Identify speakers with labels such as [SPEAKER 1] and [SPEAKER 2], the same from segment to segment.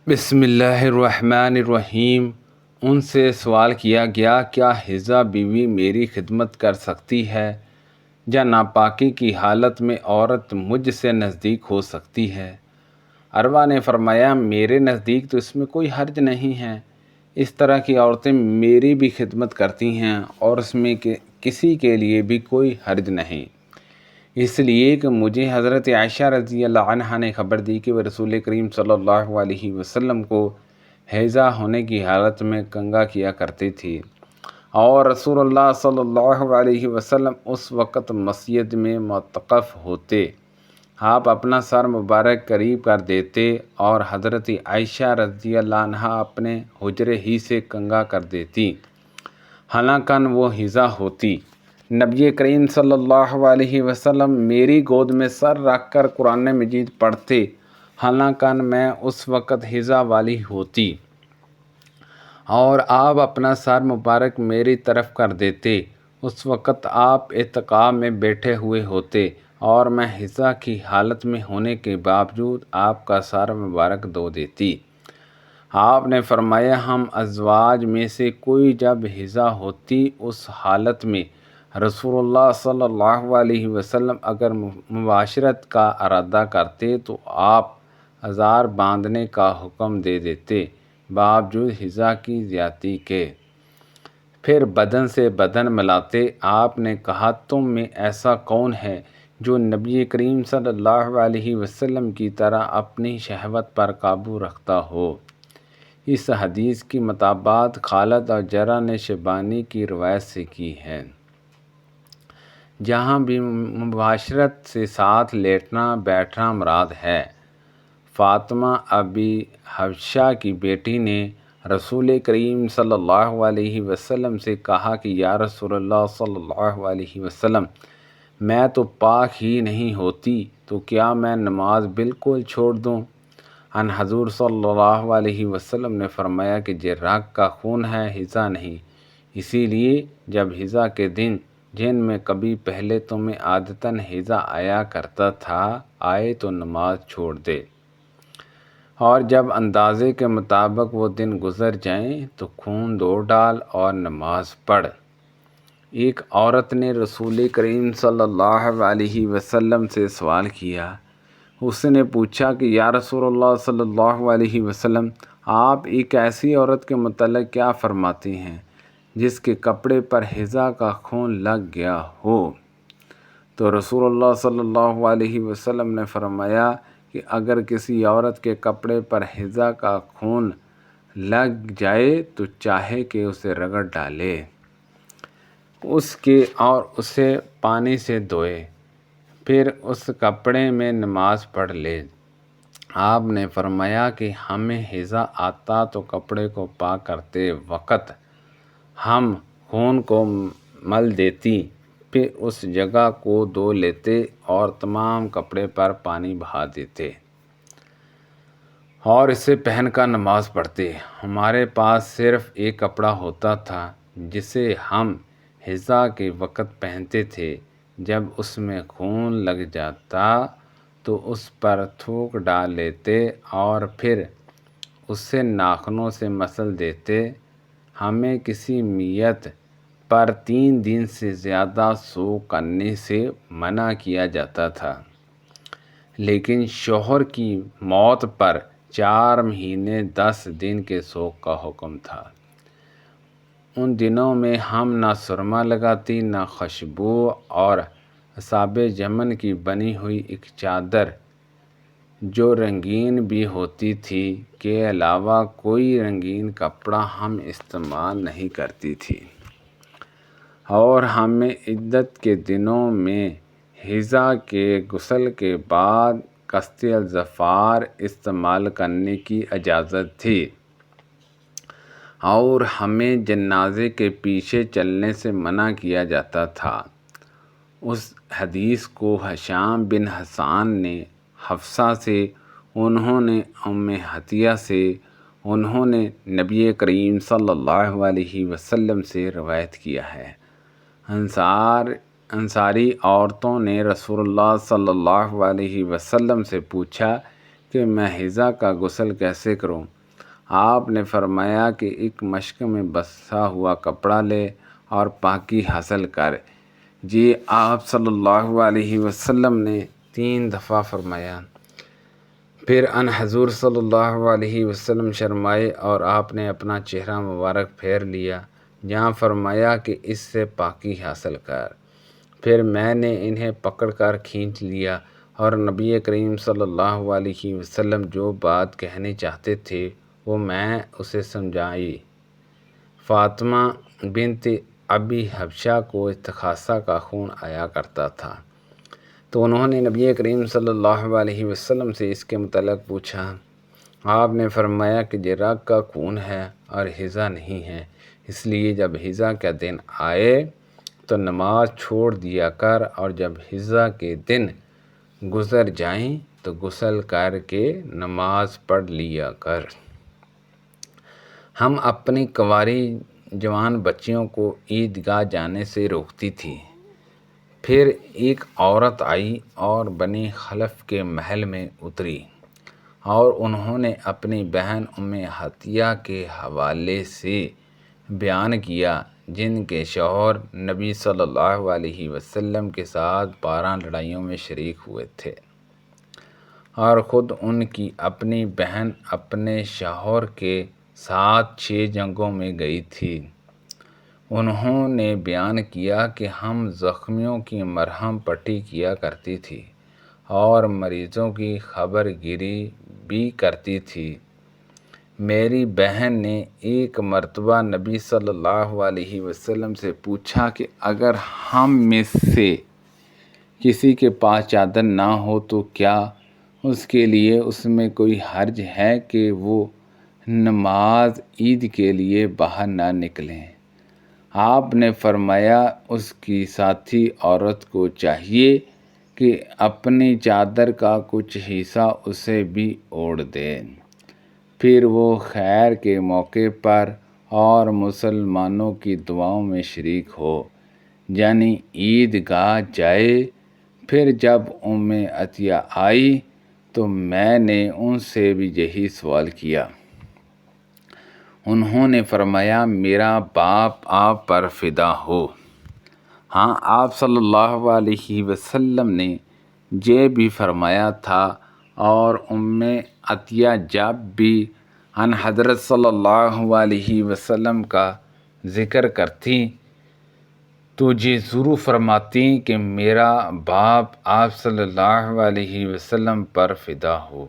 [SPEAKER 1] بسم اللہ الرحمن الرحیم۔ ان سے سوال کیا گیا، کیا حضا بیوی میری خدمت کر سکتی ہے یا ناپاکی کی حالت میں عورت مجھ سے نزدیک ہو سکتی ہے؟ عروہ نے فرمایا، میرے نزدیک تو اس میں کوئی حرج نہیں ہے۔ اس طرح کی عورتیں میری بھی خدمت کرتی ہیں اور اس میں کسی کے لیے بھی کوئی حرج نہیں، اس لیے کہ مجھے حضرت عائشہ رضی اللہ عنہا نے خبر دی کہ وہ رسول کریم صلی اللہ علیہ وسلم کو حیضہ ہونے کی حالت میں کنگھا کیا کرتی تھی، اور رسول اللہ صلی اللہ علیہ وسلم اس وقت مسجد میں معتکف ہوتے۔ آپ اپنا سر مبارک قریب کر دیتے اور حضرت عائشہ رضی اللہ عنہا اپنے حجرے ہی سے کنگھا کر دیتی، حالانکہ وہ حیضہ ہوتی۔ نبی کریم صلی اللہ علیہ وسلم میری گود میں سر رکھ کر قرآن مجید پڑھتے، حالانکہ میں اس وقت حیضہ والی ہوتی، اور آپ اپنا سر مبارک میری طرف کر دیتے۔ اس وقت آپ اعتکاف میں بیٹھے ہوئے ہوتے اور میں حیضہ کی حالت میں ہونے کے باوجود آپ کا سر مبارک دھو دیتی۔ آپ نے فرمایا، ہم ازواج میں سے کوئی جب حیضہ ہوتی اس حالت میں رسول اللہ صلی اللہ علیہ وسلم اگر مباشرت کا ارادہ کرتے تو آپ ازار باندھنے کا حکم دے دیتے باوجود حیضہ کی زیادتی کے، پھر بدن سے بدن ملاتے۔ آپ نے کہا، تم میں ایسا کون ہے جو نبی کریم صلی اللہ علیہ وسلم کی طرح اپنی شہوت پر قابو رکھتا ہو؟ اس حدیث کی مطابقت خالد اور جرہ نے شیبانی کی روایت سے کی ہے، جہاں بھی مباشرت سے ساتھ لیٹنا بیٹھنا مراد ہے۔ فاطمہ ابی حبشہ کی بیٹی نے رسول کریم صلی اللہ علیہ وسلم سے کہا کہ یا رسول اللہ صلی اللہ علیہ وسلم، میں تو پاک ہی نہیں ہوتی، تو کیا میں نماز بالکل چھوڑ دوں؟ ان حضور صلی اللہ علیہ وسلم نے فرمایا کہ یہ رگ کا خون ہے، حیضہ نہیں، اسی لیے جب حیضہ کے دن جن میں کبھی پہلے تمہیں عادتاً حیضہ آیا کرتا تھا آئے تو نماز چھوڑ دے، اور جب اندازے کے مطابق وہ دن گزر جائیں تو خون دھو ڈال اور نماز پڑھ۔ ایک عورت نے رسول کریم صلی اللہ علیہ وسلم سے سوال کیا۔ اس نے پوچھا کہ یا رسول اللہ صلی اللہ علیہ وسلم، آپ ایک ایسی عورت کے متعلق کیا فرماتے ہیں جس کے کپڑے پر حیضہ کا خون لگ گیا ہو؟ تو رسول اللہ صلی اللہ علیہ وسلم نے فرمایا کہ اگر کسی عورت کے کپڑے پر حیضہ کا خون لگ جائے تو چاہے کہ اسے رگڑ ڈالے اور اسے پانی سے دھوئے، پھر اس کپڑے میں نماز پڑھ لے۔ آپ نے فرمایا کہ ہمیں حیضہ آتا تو کپڑے کو پاک کرتے وقت ہم خون کو مل دیتی، پھر اس جگہ کو دھو لیتے اور تمام کپڑے پر پانی بہا دیتے اور اسے پہن کر نماز پڑھتے۔ ہمارے پاس صرف ایک کپڑا ہوتا تھا جسے ہم حیضہ کے وقت پہنتے تھے، جب اس میں خون لگ جاتا تو اس پر تھوک ڈال لیتے اور پھر اسے ناخنوں سے مسل دیتے۔ ہمیں کسی میت پر 3 دن سے زیادہ سوگ کرنے سے منع کیا جاتا تھا، لیکن شوہر کی موت پر 4 مہینے 10 دن کے سوگ کا حکم تھا۔ ان دنوں میں ہم نہ سرما لگاتی، نہ خوشبو، اور اصحاب یمن کی بنی ہوئی ایک چادر جو رنگین بھی ہوتی تھی کے علاوہ کوئی رنگین کپڑا ہم استعمال نہیں کرتی تھی، اور ہمیں عدت کے دنوں میں حیضہ کے غسل کے بعد قص اظفار استعمال کرنے کی اجازت تھی، اور ہمیں جنازے کے پیچھے چلنے سے منع کیا جاتا تھا۔ اس حدیث کو ہشام بن حسان نے حفصہ سے، انہوں نے ام عطیہ سے، انہوں نے نبی کریم صلی اللہ علیہ وسلم سے روایت کیا ہے۔ انصاری عورتوں نے رسول اللہ صلی اللہ علیہ وسلم سے پوچھا کہ میں حیضہ کا غسل کیسے کروں؟ آپ نے فرمایا کہ ایک مشک میں بسا ہوا کپڑا لے اور پاکی حاصل کر۔ جی آپ صلی اللہ علیہ وسلم نے 3 دفعہ فرمایا۔ پھر ان حضور صلی اللہ علیہ وسلم شرمائے اور آپ نے اپنا چہرہ مبارک پھیر لیا، جہاں فرمایا کہ اس سے پاکی حاصل کر۔ پھر میں نے انہیں پکڑ کر کھینچ لیا اور نبی کریم صلی اللہ علیہ وسلم جو بات کہنے چاہتے تھے وہ میں اسے سمجھائی۔ فاطمہ بنت ابی حبشہ کو استحاضہ کا خون آیا کرتا تھا، تو انہوں نے نبی کریم صلی اللہ علیہ وسلم سے اس کے متعلق پوچھا۔ آپ نے فرمایا کہ یہ رگ کا خون ہے اور حیضہ نہیں ہے، اس لیے جب حیضہ کا دن آئے تو نماز چھوڑ دیا کر، اور جب حیضہ کے دن گزر جائیں تو غسل کر کے نماز پڑھ لیا کر۔ ہم اپنی کنواری جوان بچیوں کو عیدگاہ جانے سے روکتی تھی۔ پھر ایک عورت آئی اور بنی خلف کے محل میں اتری اور انہوں نے اپنی بہن ام عطیہ کے حوالے سے بیان کیا، جن کے شوہر نبی صلی اللہ علیہ وسلم کے ساتھ 12 لڑائیوں میں شریک ہوئے تھے، اور خود ان کی اپنی بہن اپنے شوہر کے ساتھ 6 جنگوں میں گئی تھی۔ انہوں نے بیان کیا کہ ہم زخمیوں کی مرہم پٹی کیا کرتی تھی اور مریضوں کی خبر گیری بھی کرتی تھی۔ میری بہن نے ایک مرتبہ نبی صلی اللہ علیہ وسلم سے پوچھا کہ اگر ہم میں سے کسی کے پاس چادر نہ ہو تو کیا اس کے لیے اس میں کوئی حرج ہے کہ وہ نماز عید کے لیے باہر نہ نکلیں؟ آپ نے فرمایا اس کی ساتھی عورت کو چاہیے کہ اپنی چادر کا کچھ حصہ اسے بھی اوڑھ دے، پھر وہ خیر کے موقع پر اور مسلمانوں کی دعاؤں میں شریک ہو، یعنی عیدگاہ جائے۔ پھر جب ام عطیہ آئی تو میں نے ان سے بھی یہی سوال کیا۔ انہوں نے فرمایا میرا باپ آپ پر فدا ہو۔ ہاں، آپ صلی اللہ علیہ وسلم نے یہ بھی فرمایا تھا، اور ام عطیہ جب بھی ان حضرت صلی اللہ علیہ وسلم کا ذکر کرتی تو یہ ضرور فرماتی کہ میرا باپ آپ صلی اللہ علیہ وسلم پر فدا ہو۔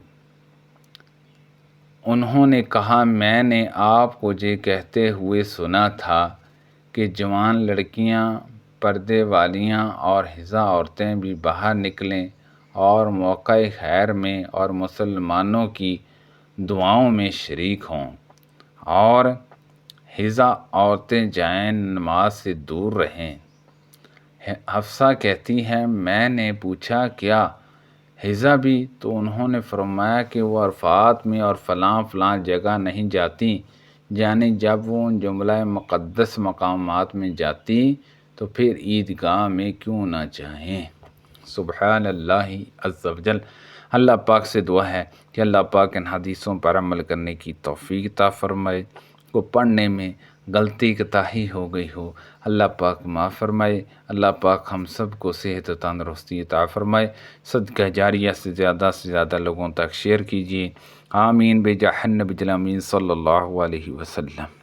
[SPEAKER 1] انہوں نے کہا میں نے آپ کو یہ کہتے ہوئے سنا تھا کہ جوان لڑکیاں، پردے والیاں اور حائض عورتیں بھی باہر نکلیں اور موقع خیر میں اور مسلمانوں کی دعاؤں میں شریک ہوں، اور حائض عورتیں جائیں نماز سے دور رہیں۔ حفصہ کہتی ہیں میں نے پوچھا کیا حائضہ بھی؟ تو انہوں نے فرمایا کہ وہ عرفات میں اور فلاں فلاں جگہ نہیں جاتی، یعنی جب وہ ان جملہ مقدس مقامات میں جاتی تو پھر عیدگاہ میں کیوں نہ جائیں۔ سبحان اللہ عز و جل۔ اللہ پاک سے دعا ہے کہ اللہ پاک ان حدیثوں پر عمل کرنے کی توفیق عطا فرمائے۔ کو پڑھنے میں غلطی کوتاہی ہو گئی ہو، اللہ پاک معاف فرمائے۔ اللہ پاک ہم سب کو صحت و تندرستی عطا فرمائے۔ صدقہ جاریہ سے زیادہ لوگوں تک شیئر کیجیے۔ آمین بجاہ النبی الامین صلی اللہ علیہ وسلم۔